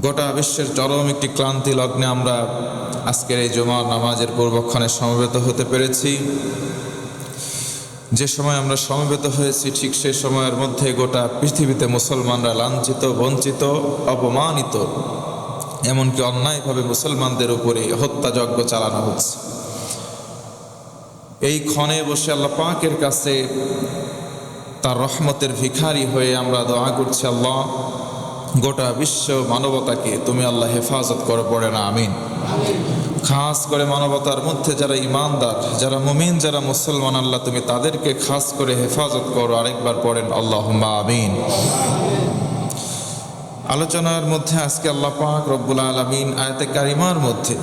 গোটা বিশ্বের চরম একটি ক্লান্তি লগ্নে আমরা আজকের এই জুমার নামাজের পূর্বক্ষণে সমবেত হতে পেরেছি। যে সময় আমরা সমবেত হয়েছি ঠিক সেই সময়ের মধ্যে গোটা পৃথিবীতে মুসলমানরা লাঞ্ছিত, বঞ্চিত, অপমানিত, এমনকি অন্যায়ভাবে মুসলমানদের উপরে হত্যাযজ্ঞ চালানো হচ্ছে। এই ক্ষণে বসে আল্লাহ পাকের কাছে তার রহমতের ভিখারি হয়ে আমরা দোয়া করছি, আল্লাহ গোটা বিশ্ব মানবতাকে তুমি আল্লাহ হেফাজত করে, পড়ে না আমিন। খাস করে মানবতার মধ্যে যারা ইমানদার, যারা মুমিন, যারা মুসলমান, আল্লাহ তুমি তাদেরকে খাস করে হেফাজত করো। আরেকবার পড়েন আল্লাহুম্মা আমিন। আলোচনার মধ্যে আজকে আল্লাহ পাক রব্বুল আলামিন আয়াতে কারিমার মধ্যে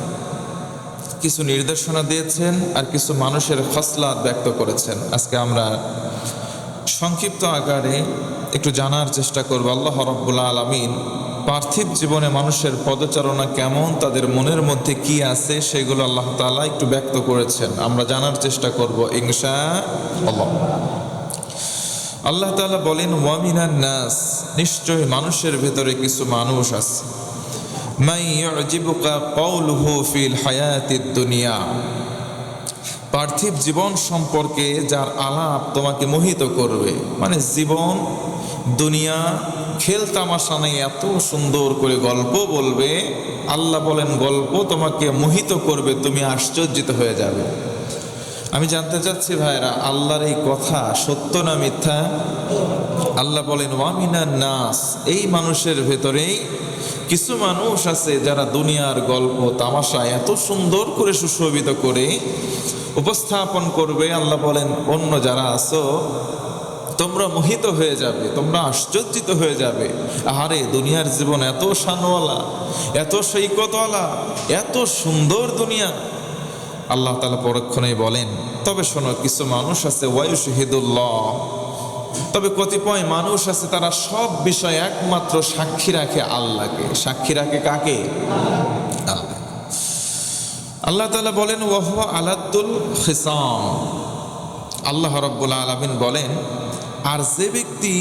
কিছু নির্দেশনা দিয়েছেন আর কিছু মানুষের খসলাত ব্যক্ত করেছেন। আজকে আমরা সংক্ষিপ্ত আকারে একটু জানার চেষ্টা করব আল্লাহ রাব্বুল আলামিন পার্থিব জীবনে মানুষের পদচারণা কেমন, তাদের মনের মধ্যে কি আছে, সেগুলো আল্লাহ তাআলা একটু ব্যক্ত করেছেন। আমরা জানার চেষ্টা করব ইনশাআল্লাহ। আল্লাহ তাআলা বলেন, ওয়া মিনান নাস, নিশ্চয় মানুষের ভেতরে কিছু মানুষ আছে, মান ইউজিবুকা কাউলুহু ফিল হায়াতিদ দুনিয়া, পার্থিব জীবন সম্পর্কে যার আলাপ তোমাকে মোহিত করবে। মানে জীবন দুনিয়া খেল তামাশা নেই, এত সুন্দর করে গল্প বলবে। আল্লাহ বলেন গল্প তোমাকে মোহিত করবে, তুমি আশ্চর্যিত হয়ে যাবে। আমি জানতে চাচ্ছি ভাইরা, আল্লাহর এই কথা সত্য না মিথ্যা? আল্লাহ বলেন ওয়া মিনান নাস, এই মানুষের ভেতরেই কিছু মানুষ আছে যারা দুনিয়ার গল্প তামাশা এত সুন্দর করে সুশোভিত করে উপস্থাপন করবে। আল্লাহ বলেন অন্য যারা আছো তোমরা মোহিত হয়ে যাবে, তোমরা আশ্চর্যিত হয়ে যাবে। আরে দুনিয়ার জীবন এত শানওয়ালা, এত সৈকতওয়ালা, এত সুন্দর দুনিয়া। আল্লাহ তাআলা পরক্ষণেই বলেন, তবে শোনো কিছু মানুষ আছে ওয়ায়ুশহিদুল্লাহ, তবে কতিপয় মানুষ আছে তারা সব বিষয় একমাত্র সাক্ষী রাখে আল্লাহকে। সাক্ষী রাখে কাকে? আল্লাহ। আল্লাহ তাআলা বলেন ওয়া হুয়া আলাদ্দুল খিসাম, আল্লাহ রাব্বুল আলামিন বলেন, আর যে ব্যক্তি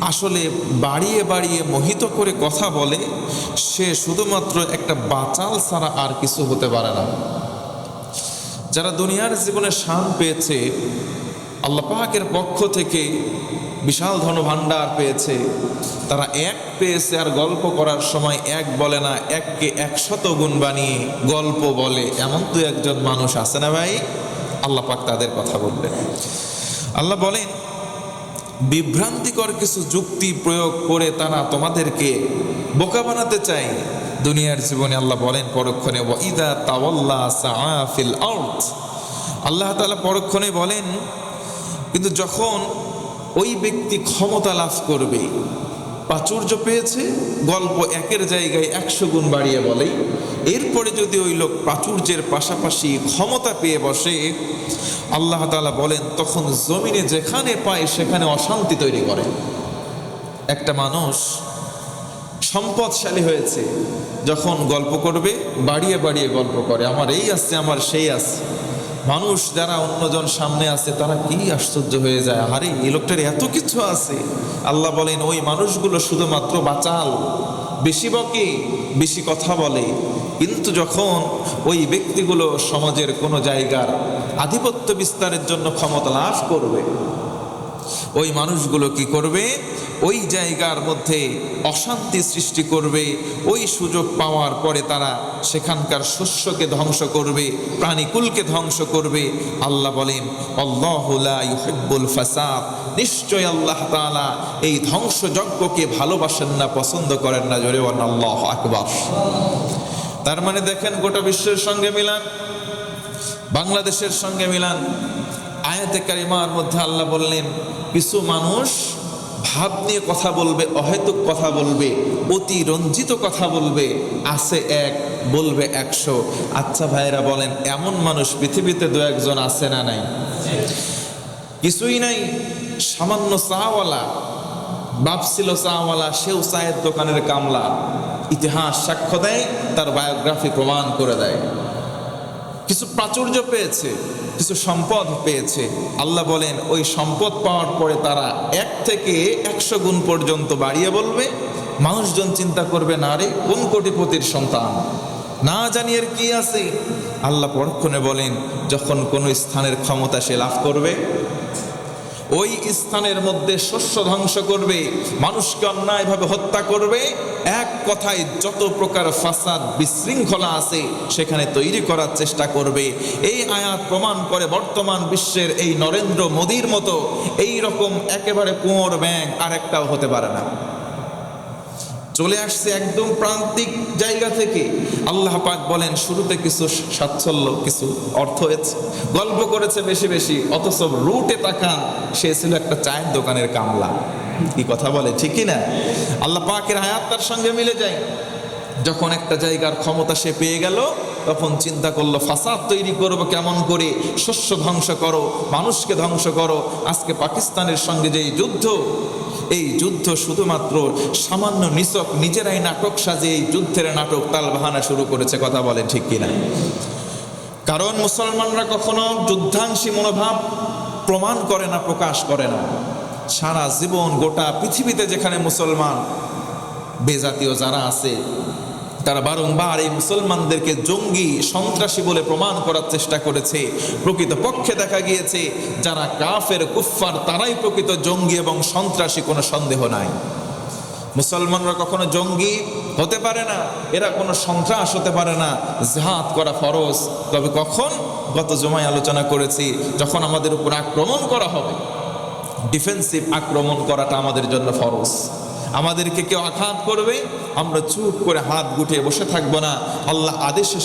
আসলে বাড়িয়ে বাড়িয়ে মোহিত করে কথা বলে সে শুধুমাত্র একটা বাচাল ছাড়া আর কিছু হতে পারে না। যারা দুনিয়ার জীবনে শান পেয়েছে, আল্লাহ পাকের পক্ষ থেকে বিশাল ধনভাণ্ডার পেয়েছে, তারা এক পেয়েছে আর গল্প করার সময় এক বলে না, এককে 100 গুণ বানিয়ে গল্প বলে। এমন তো একজন মানুষ আছে না ভাই? আল্লাহ পাক তাদের কথা বললেন। আল্লাহ বলেন বিভ্রান্তিকর কিছু যুক্তি প্রয়োগ করে তারা তোমাদেরকে বোকা বানাতে চায় দুনিয়ার জীবনে। আল্লাহ বলেন পরক্ষণে ওয়া ইযা তাওয়াল্লা সাআ ফিল আরদ, আল্লাহ তাআলা পরক্ষণে বলেন কিন্তু যখন ওই ব্যক্তি ক্ষমতা লাভ করবে, প্রাচুর্য পেয়েছে, গল্প একের জায়গায় 100 গুণ বাড়িয়ে বলে, এরপরে যদি ওই লোক প্রাচুর্যের পাশাপাশি ক্ষমতা পেয়ে বসে, আল্লাহ তাআলা বলেন তখন জমিনে যেখানে পায় সেখানে অশান্তি তৈরি করে। একটা মানুষ সম্পদশালী হয়েছে, যখন গল্প করবে বাড়িয়ে বাড়িয়ে গল্প করে, আমার এই আছে, আমার সেই আছে। মানুষ যারা অন্যজন সামনে আছে তারা কি আশ্চর্য হয়ে যায়, আরে এই লোকটার এত কিছু আছে। আল্লাহ বলেন ওই মানুষগুলো শুধুমাত্র বাচাল, বেশি বকে, বেশি কথা বলে। কিন্তু যখন ওই ব্যক্তিগুলো সমাজের কোনো জায়গার আধিপত্য বিস্তারের জন্য ক্ষমতা লাভ করবে, ওই মানুষগুলো কি করবে? ওই জায়গার মধ্যে অশান্তি সৃষ্টি করবে। ওই সুযোগ পাওয়ার পরে তারা সেখানকার শস্যকে ধ্বংস করবে, প্রাণীকুলকে ধ্বংস করবে। আল্লাহ বলেন আল্লাহু লা ইউহিব্বুল ফাসাদ, নিশ্চয় আল্লাহ তাআলা এই ধ্বংসযজ্ঞকে ভালোবাসেন না, পছন্দ করেন না। জোরে বলেন আল্লাহু আকবার। তার মানে দেখেন গোটা বিশ্বের সঙ্গে মিলান, বাংলাদেশের সঙ্গে মিলান। আয়াতে কারিমার মধ্যে আল্লাহ বললেন কিছু মানুষ ভাব নিয়ে কথা বলবে, অহেতুক কথা বলবে, অতি রঞ্জিত কথা বলবে, আছে এক বলবে 100। আচ্ছা ভাইরা বলেন এমন মানুষ পৃথিবীতে 2-1 আছে না নাই? কিছুই নাই। সামান্য চাওয়ালা, বাপ ছিল চাওয়ালা, সেও চায়ের দোকানের কামলা। ইতিহাস সাক্ষ্য দেয়, তার বায়োগ্রাফি প্রমাণ করে দেয়। কিছু প্রাচুর্য পেয়েছে, কিছু সম্পদ পেয়েছে। আল্লাহ বলেন ওই সম্পদ পাওয়ার পরে তারা 1 থেকে 100 গুণ পর্যন্ত বাড়িয়ে বলবে, মানুষজন চিন্তা করবে, না রে কোন কোটিপতির সন্তান, না জানি এর কি আছে। আল্লাহ পরক্ষণে বলেন, যখন কোনো স্থানের ক্ষমতা সে লাভ করবে, ওই স্থানের মধ্যে শস্য ধ্বংস করবে, মানুষকে অন্যায়ভাবে হত্যা করবে, এক কথায় যত প্রকার ফাসাদ বিশৃঙ্খলা আছে সেখানে তৈরি করার চেষ্টা করবে। এই আয়াত প্রমাণ করে বর্তমান বিশ্বের এই নরেন্দ্র মোদীর মতো এই রকম একেবারে কুঁয়োর ব্যাঙ আর একটাও হতে পারে না। চলে আসছে একদম প্রান্তিক জায়গা থেকে। আল্লাহ পাক বলেন, শুরুতে কিছু সাচ্ছল্য, কিছু অর্থ হয়েছে, গল্প করেছে বেশি বেশি, অথচ রুটে তাকান, সে ছিল একটা চায়ের দোকানের কামলা। কি কথা বলে, ঠিকই না? আল্লাহ পাকের আয়াত তার সঙ্গে মিলে যায়। যখন একটা জায়গার ক্ষমতা সে পেয়ে গেল, তখন চিন্তা করলো ফাসাদ তৈরি করবো কেমন করে, শস্য ধ্বংস করো, মানুষকে ধ্বংস করো। আজকে পাকিস্তানের সঙ্গে যে যুদ্ধ, এই যুদ্ধ শুধুমাত্র সামান্য নিছক নিজেরাই নাটক সাজে এই যুদ্ধের নাটক তালবাহানা শুরু করেছে। কথা বলে ঠিক কিনা? কারণ মুসলমানরা কখনো যুদ্ধাংশী মনোভাব প্রমাণ করে না, প্রকাশ করে না। সারা জীবন গোটা পৃথিবীতে যেখানে মুসলমান বেজাতীয় যারা আছে, তারা বারংবার এই মুসলমানদেরকে জঙ্গি সন্ত্রাসী বলে প্রমাণ করার চেষ্টা করেছে। প্রকৃতপক্ষে দেখা গিয়েছে যারা কাফের কুফফার তারাই প্রকৃত জঙ্গি এবং সন্ত্রাসী, কোনো সন্দেহ নাই। মুসলমানরা কখনো জঙ্গি হতে পারে না, এরা কোনো সন্ত্রাস হতে পারে না। জিহাদ করা ফরজ, তবে কখন? গত জুমায় আলোচনা করেছি, যখন আমাদের উপর আক্রমণ করা হবে, ডিফেন্সিভ আক্রমণ করাটা আমাদের জন্য ফরজ। আমাদেরকে কেউ আঘাত করবে, আমরা চুপ করে হাত গুটিয়ে বসে থাকবো না। আল্লাহ আদেশের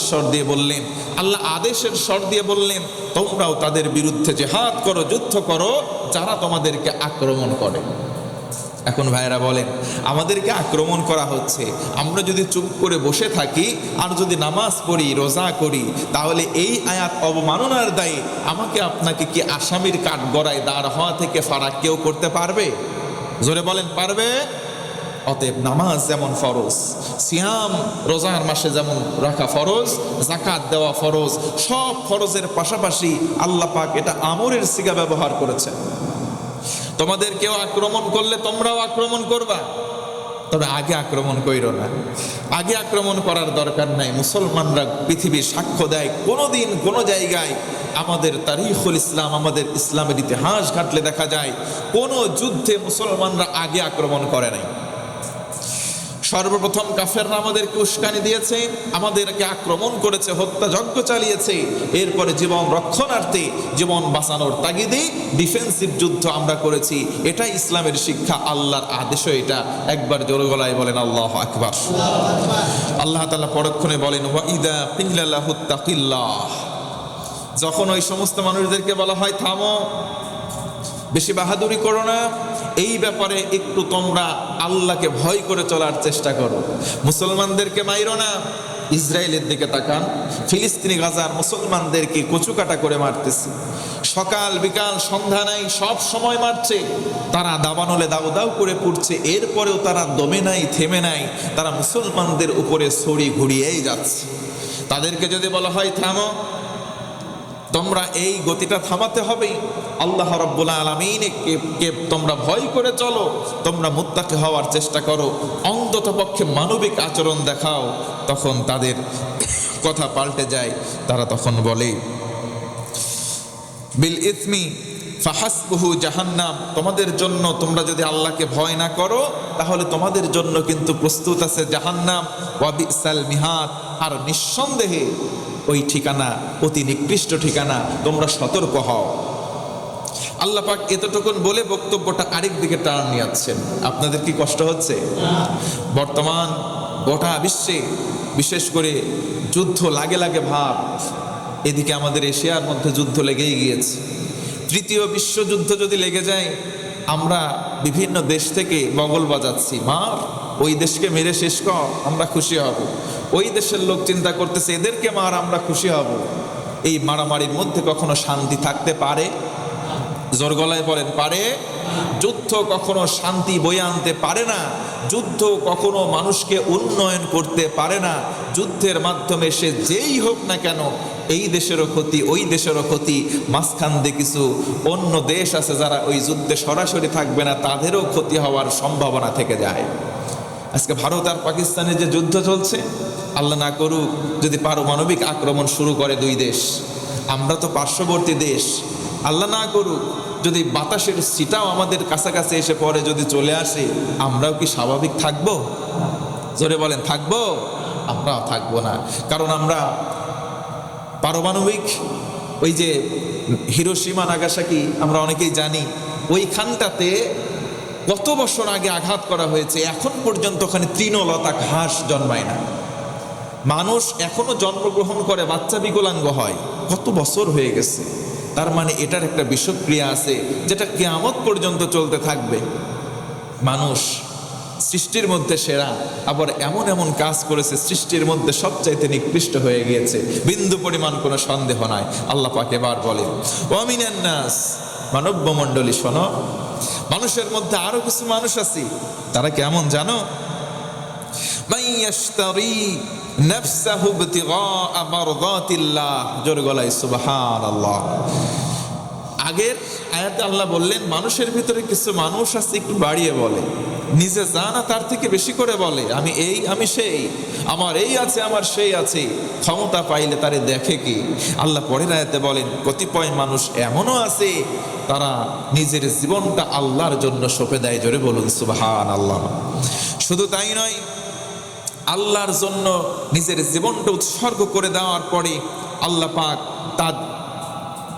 স্বর দিয়ে বললেন, তোমরাও তাদের বিরুদ্ধে জিহাদ করো, যুদ্ধ করো যারা তোমাদেরকে আক্রমণ করে। এখন ভাইরা বলেন, আমাদেরকে আক্রমণ করা হচ্ছে, আমরা যদি চুপ করে বসে থাকি আর যদি নামাজ পড়ি, রোজা করি, তাহলে এই আয়াত অবমাননার দায়ে আমাকে আপনাকে কি আসামির কাঠগড়ায় দাঁড় হওয়া থেকে ফারাক কেউ করতে পারবে? জোরে বলেন, পারবে? অতএব নামাজ যেমন ফরজ, সিয়াম রোজার মাসে যেমন রাখা ফরজ, যাকাত দেওয়া ফরজ, সব ফরজের পাশাপাশি আল্লাহ পাক এটা আমরের সিগা ব্যবহার করেছেন। তোমাদের কেউ আক্রমণ করলে তোমরাও আক্রমণ করবা, তবে আগে আক্রমণ কইরো না। আগে আক্রমণ করার দরকার নাই। মুসলমানরা পৃথিবীর সাক্ষ্য দেয়, কোনোদিন কোনো জায়গায় আমাদের তারিখুল ইসলাম, আমাদের ইসলামের ইতিহাস ঘাটলে দেখা যায় কোনো যুদ্ধে মুসলমানরা আগে আক্রমণ করে নাই। সর্বপ্রথম কাফেররা আমাদেরকে উস্কানি দিয়েছে, আমাদেরকে আক্রমণ করেছে, হত্যাযজ্ঞ চালিয়েছে। এরপরে জীবন রক্ষণার্থে, জীবন বাঁচানোর তাগিদে ডিফেন্সিভ যুদ্ধ আমরা করেছি। এটাই ইসলামের শিক্ষা, আল্লাহর আদেশও এটা। একবার জোরে গলায় বলেন আল্লাহু আকবার। আল্লাহ তাআলা পরক্ষণে বলেন, ওয়া ইযা কিলা লাহু তাকিল্লাহ, যখন ওই সমস্ত মানুষদেরকে বলা হয় থামো, বেশি বাহাদুরি করো না, এই ব্যাপারে একটু তোমরা আল্লাহকে ভয় করে চলার চেষ্টা করো, মুসলমানদেরকে মাইরো না। ইসরায়েলের দিকে তাকান, ফিলিস্তিনি গাজার মুসলমানদেরকে কচুকাটা করে মারতেছে, সকাল বিকাল সন্ধ্যা নাই, সব সময় মারছে। তারা দাবানলে দাউ দাউ করে পড়ছে, এরপরেও তারা দমে নাই, থেমে নাই, তারা মুসলমানদের উপরে ছড়ি ঘুরিয়েই যাচ্ছে। তাদেরকে যদি বলা হয় থামো, তোমরা এই গতিটা থামাতে হবে, আল্লাহ রাব্বুল আলামিনকে তোমরা ভয় করে চলো, তোমরা মুত্তাকি হওয়ার চেষ্টা করো, অন্তত পক্ষে মানবিক আচরণ দেখাও, তখন তাদের কথা পাল্টে যায়। তারা তখন বলে, বিল ইসমি ফাহাসবুহু জাহান্নাম, তোমাদের জন্য, তোমরা যদি আল্লাহকে ভয় না করো তাহলে তোমাদের জন্য কিন্তু প্রস্তুত আছে জাহান্নাম, ওয়া বিসাল মিহাদ, আর নিঃসন্দেহে ওই ঠিকানা অতি নিকৃষ্ট ঠিকানা, তোমরা সতর্ক হও। আল্লাহ পাক এতটুকুন বলে বক্তব্যটা আরেক দিকে টার্ন নিয়েছেন। আপনাদের কি কষ্ট হচ্ছে? বর্তমান গোটা বিশ্বে বিশেষ করে যুদ্ধ লাগে লাগে ভাব। এদিকে আমাদের এশিয়ার মধ্যে যুদ্ধ লেগেই গিয়েছে। তৃতীয় বিশ্বযুদ্ধ যদি লেগে যায়, আমরা বিভিন্ন দেশ থেকে বগল বাজাচ্ছি, মার ওই দেশকে মেরে শেষ কর, আমরা খুশি হব। ওই দেশের লোক চিন্তা করতেছে এদেরকে মার, আমরা খুশি হব। এই মারামারির মধ্যে কখনো শান্তি থাকতে পারে? জোর গলায় বলেন, পারে? যুদ্ধ কখনো শান্তি বয়ে আনতে পারে না, যুদ্ধ কখনো মানুষকে উন্নয়ন করতে পারে না। যুদ্ধের মাধ্যমে সে যেই হোক না কেন, এই দেশেরও ক্ষতি, ওই দেশেরও ক্ষতি, মাঝখান দিয়ে কিছু অন্য দেশ আছে যারা ওই যুদ্ধে সরাসরি থাকবে না, তাদেরও ক্ষতি হওয়ার সম্ভাবনা থেকে যায়। আজকে ভারত আর পাকিস্তানের যে যুদ্ধ চলছে, আল্লাহ না করুক যদি পারমাণবিক আক্রমণ শুরু করে দুই দেশ, আমরা তো পার্শ্ববর্তী দেশ, আল্লাহ না করুক যদি বাতাসের ছিটাও আমাদের কাছাকাছি এসে পড়ে, যদি চলে আসে, আমরাও কি স্বাভাবিক থাকবো? জোরে বলেন, থাকবো? আমরাও থাকবো না। কারণ আমরা পারমাণবিক ওই যে হিরোশিমা নাগাসাকি আমরা অনেকেই জানি, ওইখানটাতে কত বছর আগে আঘাত করা হয়েছে, এখন পর্যন্ত ওখানে তৃণলতা ঘাস জন্মায় না। মানুষ এখনো জন্মগ্রহণ করে, বাচ্চা বিকলাঙ্গ হয়, কত বছর হয়ে গেছে। তার মানে এটার একটা বিষক্রিয়া আছে যেটা কিয়ামত পর্যন্ত চলতে থাকবে। মানুষ সৃষ্টির মধ্যে সেরা, আবার এমন এমন কাজ করেছে সৃষ্টির মধ্যে সবচাইতে নিকৃষ্ট হয়ে গিয়েছে, বিন্দু পরিমাণ কোনো সন্দেহ নাই। আল্লাহ পাক এবার বলেন, ওয়া মিনান নাস, মানব মণ্ডলী শোনো, মানুষের মধ্যে আরো কিছু মানুষ আছে, তারা কেমন জানো? মান ইয়াশতারি নাফসাহু ইবতিগা মারদাতিল্লাহ, জোর গলায় সুবহানাল্লাহ। আগের আয়াতে আল্লাহ বললেন মানুষের ভিতরে কিছু মানুষ আছে একটু বাড়িয়ে বলে, নিজে জানা তার থেকে বেশি করে বলে, আমি এই আমি সেই, আমার এই আছে আমার সেই আছে, ক্ষমতা পাইলে তারে দেখে কি। আল্লাহ পরের আয়াতে বলেন কতিপয় মানুষ এমনও আছে তারা নিজের জীবনটা আল্লাহর জন্য সঁপে দেয়, জোরে বলুন সুবহানাল্লাহ। শুধু তাই নয়, আল্লাহর জন্য নিজের জীবনটা উৎসর্গ করে দেওয়ার পরে আল্লাহ পাক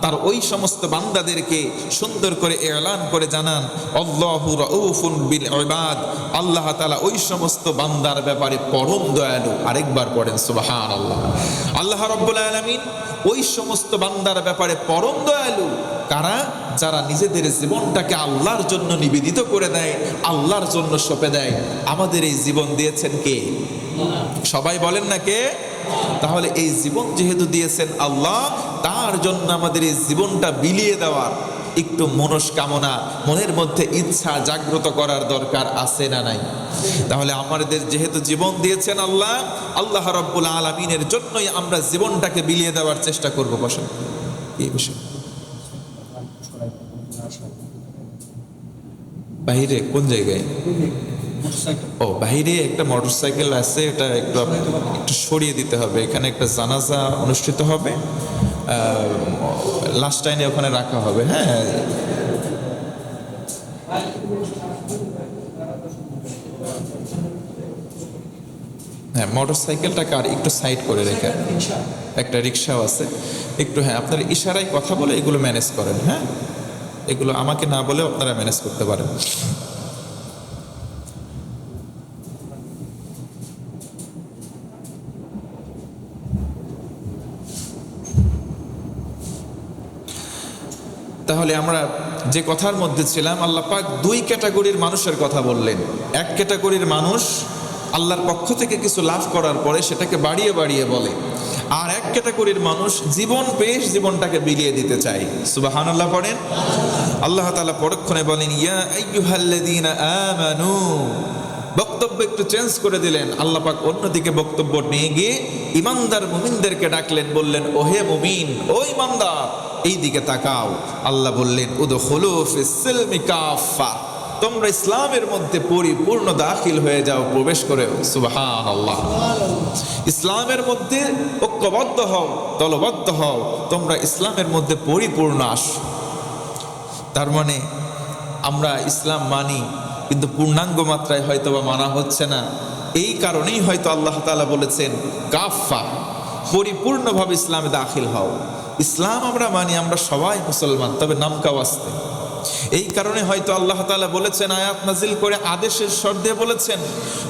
তার ওই সমস্ত বান্দাদেরকে সুন্দর করে এলান করে জানান, আল্লাহু রাউফুন বিল ইবাদ, আল্লাহ তাআলা ওই সমস্ত বান্দার ব্যাপারে পরম দয়ালু। আরেকবার পড়েন সুবহানাল্লাহ। আল্লাহ রাব্বুল আলামিন ওই সমস্ত বান্দার ব্যাপারে পরম দয়ালু কারা? যারা নিজেদের জীবনটাকে আল্লাহর জন্য নিবেদিত করে দেয়, আল্লাহর জন্য সঁপে দেয়। আমাদের এই জীবন দিয়েছেন কে? সবাই বলেন না কে? তাহলে এই জীবন যেহেতু দিয়েছেন আল্লাহ, তার জন্য আমাদের এই জীবনটা বিলিয়ে দেওয়ার একটু মনস্কামনা, মনের মধ্যে ইচ্ছা জাগ্রত করার দরকার আছে না নাই? তাহলে আমাদের যেহেতু জীবন দিয়েছেন আল্লাহ, আল্লাহ রাব্বুল আলামিনের জন্যই আমরা জীবনটাকে বিলিয়ে দেওয়ার চেষ্টা করব। বসেন এই বিষয় বাইরে কোন জায়গায়? ও, বাইরে একটা মোটরসাইকেল আছে, এটা একটু সরিয়ে দিতে হবে। এখানে একটা জানাজা অনুষ্ঠিত হবে, লাস্ট টাইমে ওখানে রাখা হবে। হ্যাঁ, হ্যাঁ, মোটরসাইকেলটাকে আর একটু সাইড করে রেখে, একটা রিক্সাও আছে একটু, হ্যাঁ আপনার ইশারায় কথা বলে এগুলো ম্যানেজ করেন। হ্যাঁ, এগুলো আমাকে না বলে আপনারা ম্যানেজ করতে পারেন। তাহলে আমরা যে কথার মধ্যে ছিলাম, আল্লাহ পাক দুই ক্যাটাগরির মানুষের কথা বললেন। এক ক্যাটাগরির মানুষ আল্লাহর পক্ষ থেকে কিছু লাভ করার পরে সেটাকে বাড়িয়ে বাড়িয়ে বলে, আর এক ক্যাটাগরির মানুষ জীবন পেশ জীবনটাকে বিলিয়ে দিতে চায়। সুবহানাল্লাহ পড়েন। আল্লাহ তাআলা পরক্ষণে বলেন, ইয়া আইয়ুহাল্লাযীনা আমানু, বক্তব্য একটু চেঞ্জ করে দিলেন। আল্লাহ পাক অন্যদিকে বক্তব্য নিয়ে গিয়ে ইমানদার মুমিনদেরকে ডাকলেন, বললেন, ওহে মুমিন, ও ইমানদার, এই দিকে তাকাও। আল্লাহ বললেন, উদখুলু ফিস সিলমি কাফা, তোমরা ইসলামের মধ্যে পরিপূর্ণ দাখিল হয়ে যাও, প্রবেশ করে। সুবহানাল্লাহ। ইসলামের মধ্যে ঐক্যবদ্ধ হও, দলবদ্ধ হও, তোমরা ইসলামের মধ্যে পরিপূর্ণ আসো। তার মানে আমরা ইসলাম মানি, কিন্তু পূর্ণাঙ্গ মাত্রায় হয়তো বা মানা হচ্ছে না। এই কারণেই হয়তো আল্লাহ তাআলা বলেছেন কাফা, পরিপূর্ণভাবে ইসলামে দাখিল হও। ইসলাম আমরা মানি, আমরা সবাই মুসলমান, তবে নামকাও আসতে। এই কারণে হয়তো আল্লাহ তাআলা বলেছেন, আয়াত নাজিল করে আদেশের স্বর দিয়ে বলেছেন,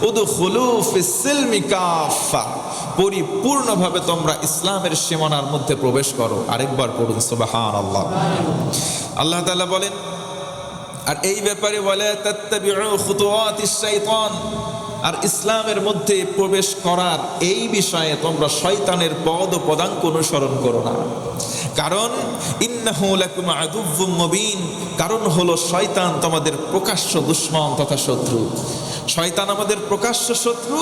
উদখুলু ফিস সিলমি কাফা, পরিপূর্ণভাবে তোমরা ইসলামের সীমানার মধ্যে প্রবেশ করো। আরেকবার পড়ুন সুবহানাল্লাহ। আল্লাহ তাআলা বলেন, আর এই ব্যাপারে ওয়ালা তাত্তাবিউ খুতুওয়াতিশ শাইতান, আর ইসলামের মধ্যে প্রবেশ করার এই বিষয়ে তোমরা শয়তানের পদ ও পদাঙ্ক অনুসরণ করো না। কারণ ইন্নাহু লাকুম আদুউম মুবিন, কারণ হলো শয়তান তোমাদের প্রকাশ্য দুশমন তথা শত্রু। শয়তান আমাদের প্রকাশ্য শত্রু।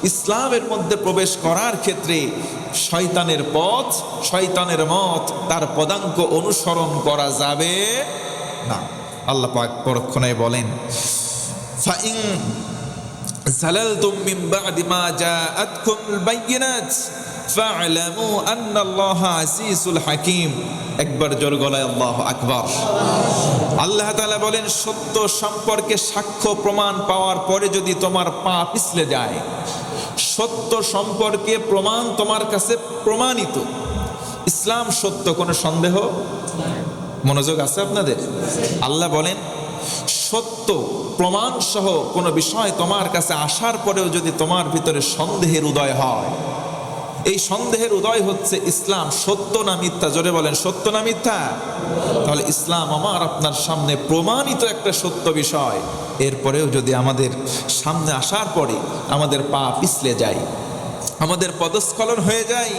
ইসলামের মধ্যে প্রবেশ করার ক্ষেত্রে শয়তানের পথ, শয়তানের মত, তার পদাঙ্ক অনুসরণ করা যাবে না। আল্লাহ পাক পরক্ষণে বলেন, ফাইন জালালতুম মিন বা'দি মা জাআতকুমুল বায়্যিনাত ফা'লামু আন্নাল্লাহা আজিজুল হাকীম। একবার জোর গলায় আল্লাহু আকবার। আল্লাহ তাআলা বলেন, সত্য সম্পর্কে সাক্ষ্য প্রমাণ পাওয়ার পরে যদি তোমার পা পিছলে যায়, সত্য সম্পর্কে প্রমাণ তোমার কাছে প্রমাণিত, ইসলাম সত্য, কোনো সন্দেহ, মনোযোগ আছে আপনাদের? আল্লাহ বলেন, সত্য প্রমাণ সহ কোনো বিষয় তোমার কাছে আসার পরেও যদি তোমার ভিতরে সন্দেহের উদয় হয়, এই সন্দেহের উদয় হচ্ছে ইসলাম সত্য না মিথ্যা, জোরে বলেন সত্য না মিথ্যা? তাহলে ইসলাম আমার আপনার সামনে প্রমাণিত একটা সত্য বিষয়, এরপরেও যদি আমাদের সামনে আসার পরে আমাদের পা পিছলে যায়, আমাদের পদস্খলন হয়ে যায়,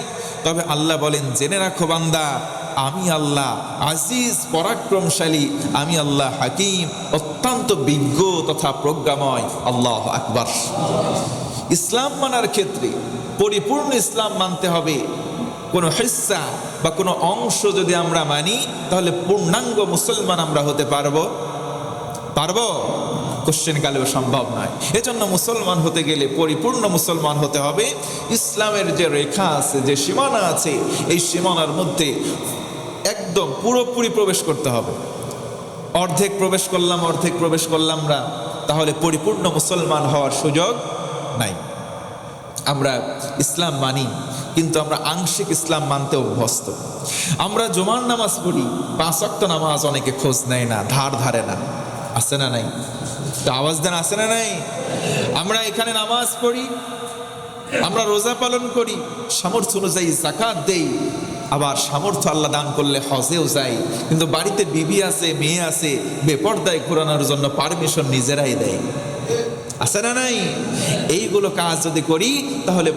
তবে আল্লাহ বলেন, জেনে রাখো বান্দা, আমি আল্লাহ আজিজ পরাক্রমশালী, আমি আল্লাহ হাকিম, অত্যন্ত বিজ্ঞ তথা প্রজ্ঞাময়। আল্লাহু আকবার। ইসলাম মানার ক্ষেত্রে পরিপূর্ণ ইসলাম মানতে হবে। কোনো হিস্সা বা কোনো অংশ যদি আমরা মানি, তাহলে পূর্ণাঙ্গ মুসলমান আমরা হতে পারবো? কোশ্চেন কালেও সম্ভব নয়। এজন্য মুসলমান হতে গেলে পরিপূর্ণ মুসলমান হতে হবে। ইসলামের যে রেখা আছে, যে সীমানা আছে, এই সীমানার মধ্যে একদম পুরোপুরি প্রবেশ করতে হবে। অর্ধেক প্রবেশ করলাম না, তাহলে পরিপূর্ণ মুসলমান হওয়ার সুযোগ নাই। আমরা ইসলাম মানি, কিন্তু আমরা আংশিক ইসলাম মানতে অভ্যস্ত। আমরা জুমার নামাজ পড়ি, 5 ওয়াক্ত নামাজ অনেকে খোঁজ নেয় না, ধারে না, আছে না নাই? আওয়াজ দেন, আছে না নাই? আমরা এখানে নামাজ পড়ি, আমরা রোজা পালন করি, সামর্থ্য অনুযায়ী যাকাত দেই, আবার সামর্থ্য আল্লাহ দান করলে হজেও যাই, কিন্তু বাড়িতে বিবি আছে, মেয়ে আছে, বেপরদায় ঘোরানোর জন্য পারমিশন নিজেরাই দেয়, আছে না নাই? এইগুলো কাজ যদি করি, তাহলে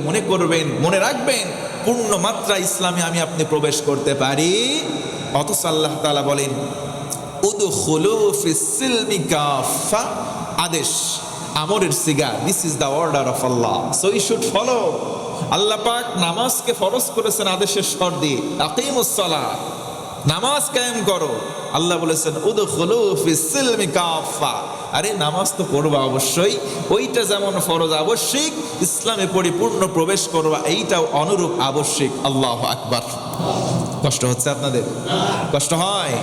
মনে রাখবেন, পূর্ণ মাত্রা ইসলামে আমি আপনি প্রবেশ করতে পারি। অথচ আল্লাহ তাআলা বলেন, উদখুলু ফিস সিলমি কাফা, আদেশ, আমরের সিগা, this is the order of Allah, so you should follow. Allah পাক নামাজকে ফরজ করেছেন আদেশের স্বর দিয়ে, আকিমুস সালাহ, নামাজ কায়েম করো। আল্লাহ বলেছেন, উদখুলু ফিস সিলমি কাফা। আরে নামাজ তো পড়বা অবশ্যই, ওইটা যেমন ফরজ আবশ্যিক, ইসলামে পরিপূর্ণ প্রবেশ করবা এইটাও অনুরূপ আবশ্যিক। আল্লাহু আকবার। কষ্ট হচ্ছে আপনাদের? কষ্ট হয়?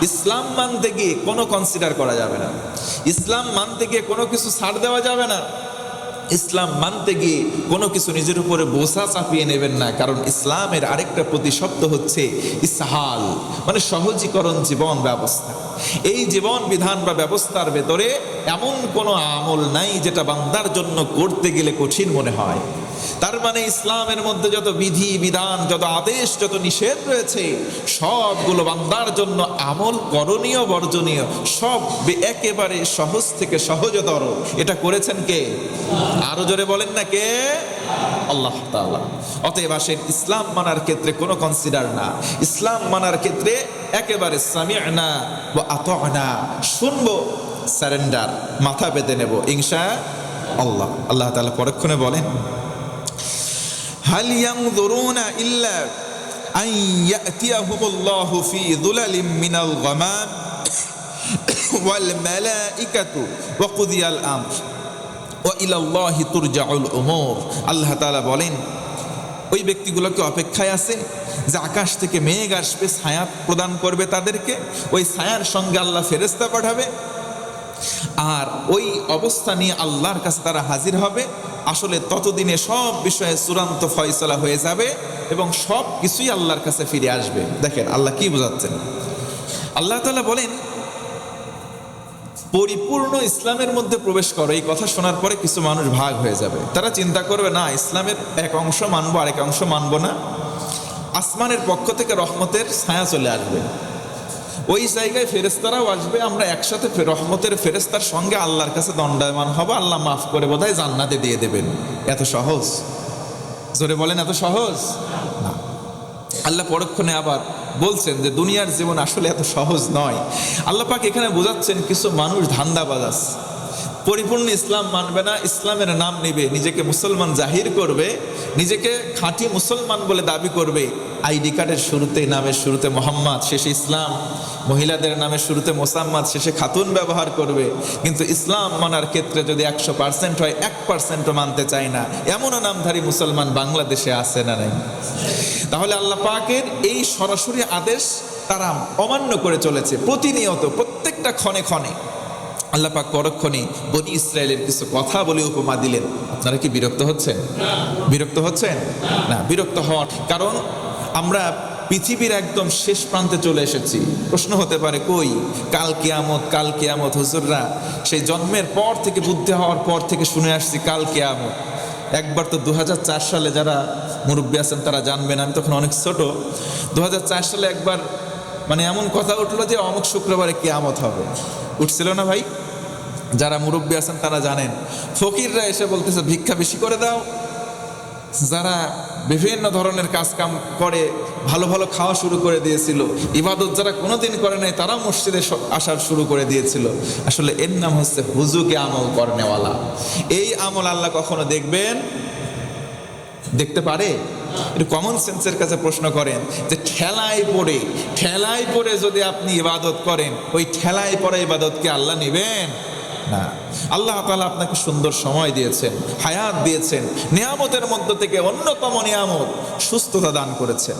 ইসলাম মানতে গিয়ে কোনো কনসিডার করা যাবে না, ইসলাম মানতে গিয়ে কোনো কিছু ছাড় দেওয়া যাবে না, ইসলাম মানতে গিয়ে কোনো কিছু নিজের উপরে বোঝা চাপিয়ে নেবেন না। কারণ ইসলামের আরেকটা প্রতিশব্দ হচ্ছে ইসহাল, মানে সহজীকরণ জীবন ব্যবস্থা। এই জীবন বিধান বা ব্যবস্থার ভেতরে এমন কোনো আমল নাই যেটা বান্দার জন্য করতে গেলে কঠিন মনে হয়। তার মানে ইসলামের মধ্যে যত বিধি বিধান, যত আদেশ, যত নিষেধ রয়েছে, সবগুলো বান্দার জন্য আমল করণীয় বর্জনীয়, সব একেবারে সহজ থেকে সহজতর। এটা করেছেন কে? আরো জোরে বলেন না, কে? আল্লাহ তাআলা। অতএব আসেন, ইসলাম মানার ক্ষেত্রে কোনো কনসিডার না, ইসলাম মানার ক্ষেত্রে একেবারে সামি'না ওয়া আতা'না, শুনবো, সারেন্ডার, মাথা পেতে নেব ইনশাআল্লাহ। আল্লাহ তাআলা পরক্ষণে বলেন, হাল ইয়ানজুরুনা ইল্লা আন ইয়াতিয়াহুমুল্লাহু ফি যুলালিম মিনাল গামাম ওয়াল মালাইকাতু ওয়া কুদিয়াল আমর ওয়া ইলাল্লাহি তুরজাউল উমুর। আল্লাহ তাআলা বলেন, ওই ব্যক্তিগুলোকে অপেক্ষায় আছে যে আকাশ থেকে মেঘ আসবে, ছায়া প্রদান করবে তাদেরকে, ওই ছায়ার সঙ্গে আল্লাহ ফেরেশতা পাঠাবে, আর ওই অবস্থা নিয়ে আল্লাহর কাছে তারা হাজির হবে। আসলে ততদিনে সব বিষয়ে চূড়ান্ত ফয়সালা হয়ে যাবে এবং সব কিছুই আল্লাহর কাছে ফিরে আসবে। দেখেন আল্লাহ কি বোঝাচ্ছেন। আল্লাহ তাআলা বলেন, পরিপূর্ণ ইসলামের মধ্যে প্রবেশ করো। এই কথা শোনার পরে কিছু মানুষ ভাগ হয়ে যাবে, তারা চিন্তা করবে, না ইসলামের এক অংশ মানবো, আরেক অংশ মানবো না। আসমানের পক্ষ থেকে রহমতের ছায়া চলে আসবে, ওই জায়গায় ফেরেশতারাও আসবে, আমরা একসাথে রহমতের ফেরেশতার সঙ্গে আল্লাহর কাছে দণ্ডায়মান হব, আল্লাহ মাফ করে বোধহয় জান্নাতে দিয়ে দেবেন। এত সহজ? জোরে বলেন, এত সহজ না। আল্লাহ পরক্ষণে আবার বলছেন যে দুনিয়ার জীবন আসলে এত সহজ নয়। আল্লাহ পাক এখানে বোঝাচ্ছেন, কিছু মানুষ ধান্দাবাজ আছে, পরিপূর্ণ ইসলাম মানবে না, ইসলামের নাম নেবে, নিজেকে মুসলমান জাহির করবে, নিজেকে খাঁটি মুসলমান বলে দাবি করবে। আইডি কার্ডের শুরুতে, নামের শুরুতে মোহাম্মদ, শেষে ইসলাম, মহিলাদের নামের শুরুতে মোসাম্মদ, শেষে খাতুন ব্যবহার করবে। কিন্তু ইসলাম মানার ক্ষেত্রে যদি 100% হয়, 1%ও মানতে চায় না, এমনও নামধারী মুসলমান বাংলাদেশে আছে না নাই? তাহলে আল্লাহ পাকের এই সরাসরি আদেশ তারা অমান্য করে চলেছে প্রতিনিয়ত, প্রত্যেকটা ক্ষণে ক্ষণে। আল্লাহ পাক পরক্ষণে বনি ইসরায়েলের কিছু কথা বলে উপমা দিলেন। আপনারা কি বিরক্ত হচ্ছেন? বিরক্ত হচ্ছেন না? বিরক্ত হওয়ার কারণ আমরা পৃথিবীর একদম শেষ প্রান্তে চলে এসেছি। প্রশ্ন হতে পারে, কই কাল কিয়ামত, কাল কিয়ামত? হুজুররা সেই জন্মের পর থেকে, বুদ্ধি হওয়ার পর থেকে শুনে আসছি কাল কিয়ামত। একবার তো 2004 সালে, যারা মুরব্বী আছেন তারা জানবেন, আমি তখন অনেক ছোট, 2004 সালে একবার মানে এমন কথা উঠলো যে অমুক শুক্রবারে কিয়ামত হবে। উঠছিল না ভাই? যারা মুরব্বী আছেন তারা জানেন। ফকিররা এসে বলতেছে ভিক্ষা বেশি করে দাও। যারা বিভিন্ন ধরনের কাজ কাম করে ভালো ভালো খাওয়া শুরু করে দিয়েছিল, ইবাদত যারা কোনোদিন করে নাই তারাও মসজিদে আসার শুরু করে দিয়েছিল। আসলে এর নাম হচ্ছে হুজুকে আমল করনেওয়ালা। এই আমল আল্লাহ কখনো দেখবেন? দেখতে পারে? একটু কমন সেন্সের কাছে প্রশ্ন করেন যে ঠেলায় পড়ে যদি আপনি ইবাদত করেন, ওই ঠেলায় পড়ে ইবাদতকে আল্লাহ নেবেন না। আল্লাহ তাআলা আপনাকে সুন্দর সময় দিয়েছেন, হায়াত দিয়েছেন, নিয়ামতের মধ্য থেকে অন্যতম নিয়ামত সুস্থতা দান করেছেন।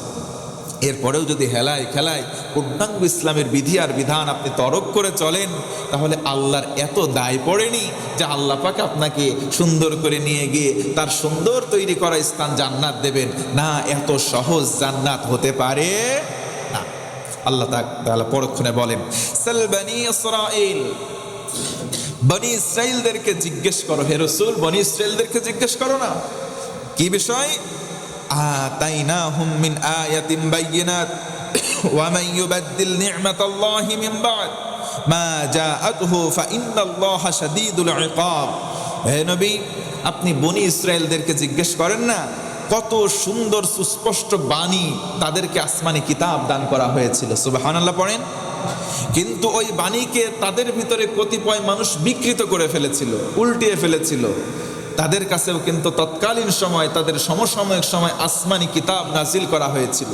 এরপরেও যদি হেলায় খেলায় পূর্ণাঙ্গ ইসলামের বিধি আর বিধান আপনি তরক করে চলেন, তাহলে আল্লাহর এত দায় পড়েনি যে আল্লাহ পাক আপনাকে সুন্দর করে নিয়ে গিয়ে তার সুন্দর তৈরি করা স্থান জান্নাত দেবেন না। এত সহজ জান্নাত হতে পারে না। আল্লাহ তাআলা পরক্ষণে বলেন, সাল বনি ইসরাঈল, বনি ইসরাঈলদেরকে জিজ্ঞেস করো হে রাসূল, বনি ইসরাঈলদেরকে জিজ্ঞেস করো না। কি বিষয়? আতাইনাহুম মিন আয়াতিন বাইয়িনাত ওয়া মান ইউবাদদিল নি'মাতাল্লাহি মিন বা'দ মা জাআতহু ফাইন্নাল্লাহা শাদীদুল ইকাব। হে নবী, আপনি বনি ইসরাঈলদেরকে জিজ্ঞেস করেন না, কত সুন্দর সুস্পষ্ট বাণী তাদেরকে আসমানি কিতাব দান করা হয়েছিল। সুবহানাল্লাহ পড়েন। কিন্তু ওই বাণীকে তাদের ভিতরে কতিপয় মানুষ বিকৃত করে ফেলেছিল, উল্টিয়ে ফেলেছিল। তাদের কাছেও কিন্তু তৎকালীন সময়, তাদের সমসাময়িক সময় আসমানি কিতাব নাজিল করা হয়েছিল।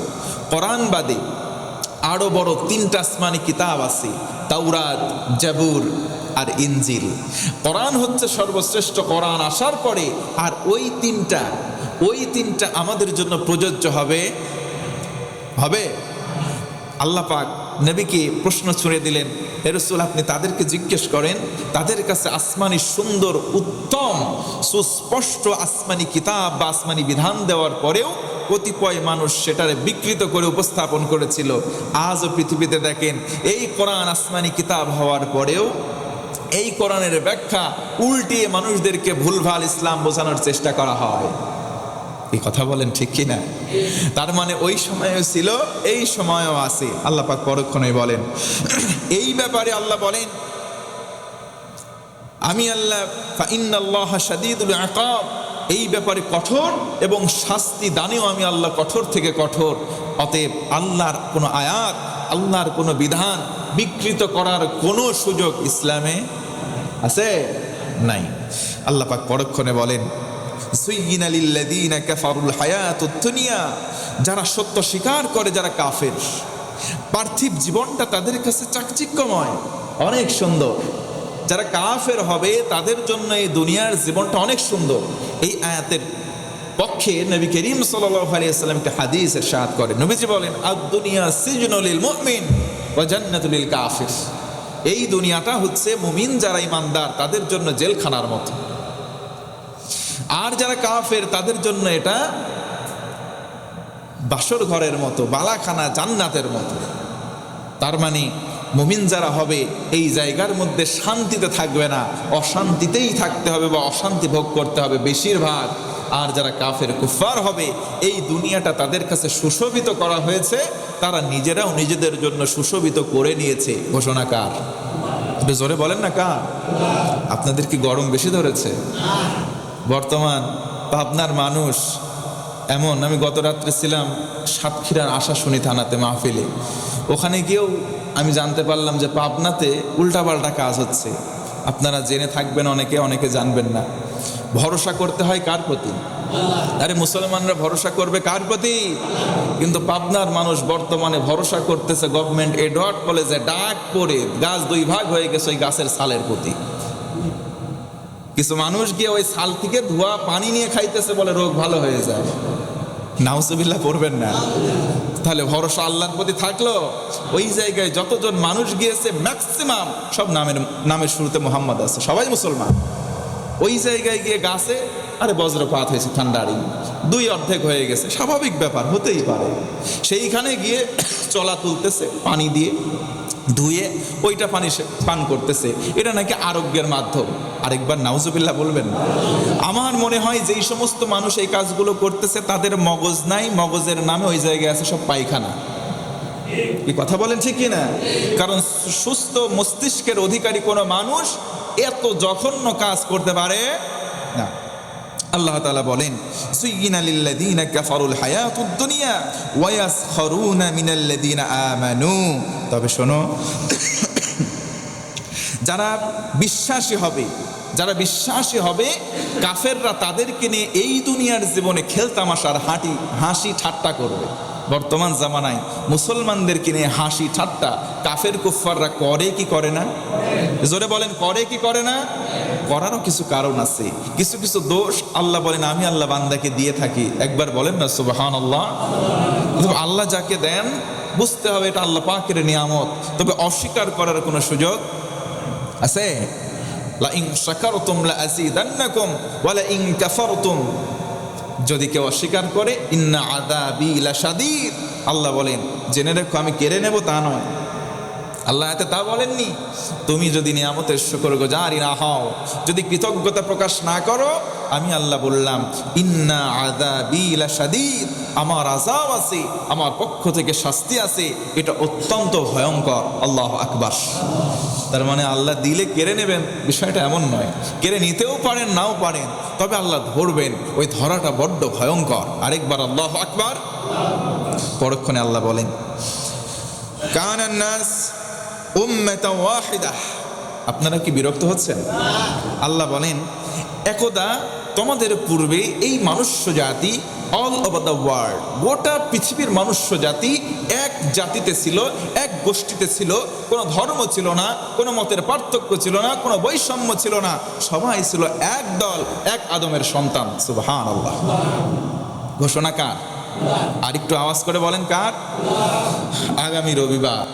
কোরআন বাদে আরো বড় 3টা আসমানি কিতাব আছে, তাওরাত, জাবুর আর ইনজিল। কোরআন হচ্ছে সর্বশ্রেষ্ঠ। কোরআন আসার পরে আর ওই তিনটা আমাদের জন্য প্রযোজ্য হবে। আল্লাহ পাক নবীকে প্রশ্ন ছুড়ে দিলেন, হে রাসূল, আপনি তাদেরকে জিজ্ঞেস করেন, তাদের কাছে আসমানি সুন্দর, উত্তম, সুস্পষ্ট আসমানি কিতাব বা আসমানি বিধান দেওয়ার পরেও কতিপয় মানুষ সেটারে বিকৃত করে উপস্থাপন করেছিল। আজও পৃথিবীতে দেখেন, এই কোরআন আসমানি কিতাব হওয়ার পরেও এই কোরআনের ব্যাখ্যা উল্টিয়ে মানুষদেরকে ভুলভাল ইসলাম বোঝানোর চেষ্টা করা হয়। এই কথা বলেন ঠিক কিনা? তার মানে ওই সময়ও ছিল, এই সময়ও আছে। আল্লাহ পাক পরক্ষণে বলেন, এই ব্যাপারে আল্লাহ বলেন, আমি আল্লাহ ফাইন্নাল্লাহা শাদীদুল ইকাব, এই ব্যাপারে কঠোর এবং শাস্তি দানেও আমি আল্লাহ কঠোর থেকে কঠোর। অতএব আল্লাহর কোনো আয়াত, আল্লাহর কোনো বিধান বিকৃত করার কোনো সুযোগ ইসলামে আছে? নাই। আল্লাহ পাক পরক্ষণে বলেন, সুইয়িনা লিল্লাযীনা কাফারুল হায়াতুদ দুনিয়া, যারা সত্য স্বীকার করে, যারা কাফের, পার্থিব জীবনটা তাদের কাছে চাকচিক্যময়, অনেক সুন্দর। যারা কাফের হবে তাদের জন্য এই দুনিয়ার জীবনটা অনেক সুন্দর। এই আয়াতের পক্ষে নবী করিম সাল্লাল্লাহু আলাইহি ওয়াসাল্লাম একটা হাদিস ইরশাদ করেন। নবীজি বলেন, আদ-দুনিয়া সিজনুল লিল মুমিন ওয়া জান্নাতুল লিল কাফির। এই দুনিয়াটা হচ্ছে মুমিন যারা ঈমানদার তাদের জন্য জেলখানার মতো, আর যারা কাফের তাদের জন্য এটা বাসর ঘরের মতো, বালাখানা, জান্নাতের মতো। তার মানে মুমিন যারা হবে এই জায়গার মধ্যে শান্তিতে থাকবে না, অশান্তিতেই থাকতে হবে বা অশান্তি ভোগ করতে হবে বেশিরভাগ। আর যারা কাফের কুফার হবে, এই দুনিয়াটা তাদের কাছে সুশোভিত করা হয়েছে, তারা নিজেরাও নিজেদের জন্য সুশোভিত করে নিয়েছে। ঘোষণা কার? একটু জোরে বলেন না, কার? আপনাদের কি গরম বেশি ধরেছে? বর্তমান পাবনার মানুষ এমন, আমি গত রাত্রে ছিলাম সাতক্ষীরার আশাশুনি থানাতে মাহফিলে। ওখানে গিয়েও আমি জানতে পারলাম যে পাবনাতে উল্টাপাল্টা কাজ হচ্ছে। আপনারা জেনে থাকবেন, অনেকে অনেকে জানবেন না। ভরসা করতে হয় কার প্রতি? আরে মুসলমানরা ভরসা করবে কার প্রতি? কিন্তু পাবনার মানুষ বর্তমানে ভরসা করতেছে গভর্নমেন্ট এডওয়ার্ড কলেজে ডাক পড়ে গাছ 2 ভাগ হয়ে গেছে ওই গাছের ছালের প্রতি। কিছু মানুষ গিয়ে ওই ছাল থেকে ধোয়া পানি নিয়ে খাইতেছে, বলে রোগ ভালো হয়ে যায়। নাউজুবিল্লাহ পড়বেন না। তাহলে ভরসা আল্লাহর প্রতি থাকলো। ওই জায়গায় যতজন মানুষ গিয়েছে ম্যাক্সিমাম সব নামের শুরুতে মোহাম্মদ আছে, সবাই মুসলমান। ওই জায়গায় গিয়ে গাছে আরে বজ্রপাত হয়েছে, ঠান্ডাড়ি 2 অর্ধেক হয়ে গেছে, স্বাভাবিক ব্যাপার, হতেই পারে। সেইখানে গিয়ে চলা তুলতেছে, পানি দিয়ে ধুয়ে ওইটা পানি সে পান করতেছে, এটা নাকি আরোগ্যের মাধ্যম। আরেকবার নাউজুবিল্লাহ বলবেন। আমার মনে হয় যেই সমস্ত মানুষ এই কাজগুলো করতেছে তাদের মগজ নাই, মগজের নামে ওই জায়গায় আছে সব পায়খানা। কি কথা বলেন ঠিক কি না? কারণ সুস্থ মস্তিষ্কের অধিকারী কোনো মানুষ এত জঘন্য কাজ করতে পারে না। আল্লাহ তাআলা বলেন, সুয়িনা লিল্লাযীনা কাফারুল হায়াতুদ দুনিয়া ওয়া ইয়াসখারুনা মিনাল্লাযীনা আমানু। তবে শোনো, যারা বিশ্বাসী হবে কাফেররা তাদেরকে নিয়ে এই দুনিয়ার জীবনে খেলতামাশার হাসি ঠাট্টা করবে। বর্তমান জামানায় মুসলমানদেরকে নিয়ে হাসি ঠাট্টা কাফের কুফফাররা করে কি করে না? জোরে বলেন, করে কি করে না? করারও কিছু কারণ আছে, কিছু কিছু দোষ আল্লাহ বলেন আমি আল্লাহ বান্দাকে দিয়ে থাকি। একবার বলেন না সুবহানাল্লাহ। আল্লাহ যাকে দেন বুঝতে হবে এটা আল্লাহ পাকের নিয়ামত, তবে অস্বীকার করার কোনো সুযোগ আছে? লা ইন শাকারতুম লা আযীদান্নাকুম ওয়া লা ইন কাফারতুম, যদি কেউ অস্বীকার করে ইন্না আযাবি লাশাদীদ, আল্লাহ বলেন জেনে রেখো আমি কেড়ে নেব তা নয়। আল্লাহ এতে তা বলেননি। তুমি যদি নিয়ামতের শুকরগুজারি না হও, যদি কৃতজ্ঞতা প্রকাশ না করো, আমি আল্লাহ বললাম ইন্না আযাবি লাশাদীদ, আমার আযাব আছে, আমার পক্ষ থেকে শাস্তি আছে, এটা অত্যন্ত ভয়ঙ্কর। আল্লাহু আকবার। তার মানে আল্লাহ দিলে কেড়ে নেবেন বিষয়টা এমন নয়, কেড়ে নিতেও পারেন নাও পারেন, তবে আল্লাহ ধরবেন, ওই ধরাটা বড্ড ভয়ঙ্কর। আরেকবার আল্লাহু আকবার। পরক্ষণে আল্লাহ বলেন কানান নাস উম্মাতান ওয়াহিদা। আপনারা কি বিরক্ত হচ্ছেন? আল্লাহ বলেন একদা তোমাদের পূর্বে এই মনুষ্য জাতি অল ওভার দ্য ওয়ার্ল্ড, গোটা পৃথিবীর মনুষ্য জাতি এক জাতিতে ছিল, এক গোষ্ঠীতে ছিল, কোনো ধর্ম ছিল না, কোনো মতের পার্থক্য ছিল না, কোনো বৈষম্য ছিল না, সবাই ছিল এক দল, এক আদমের সন্তান। সুবহানাল্লাহ। ঘোষণা কার? আর একটু আওয়াজ করে বলেন কার? আগামী রবিবার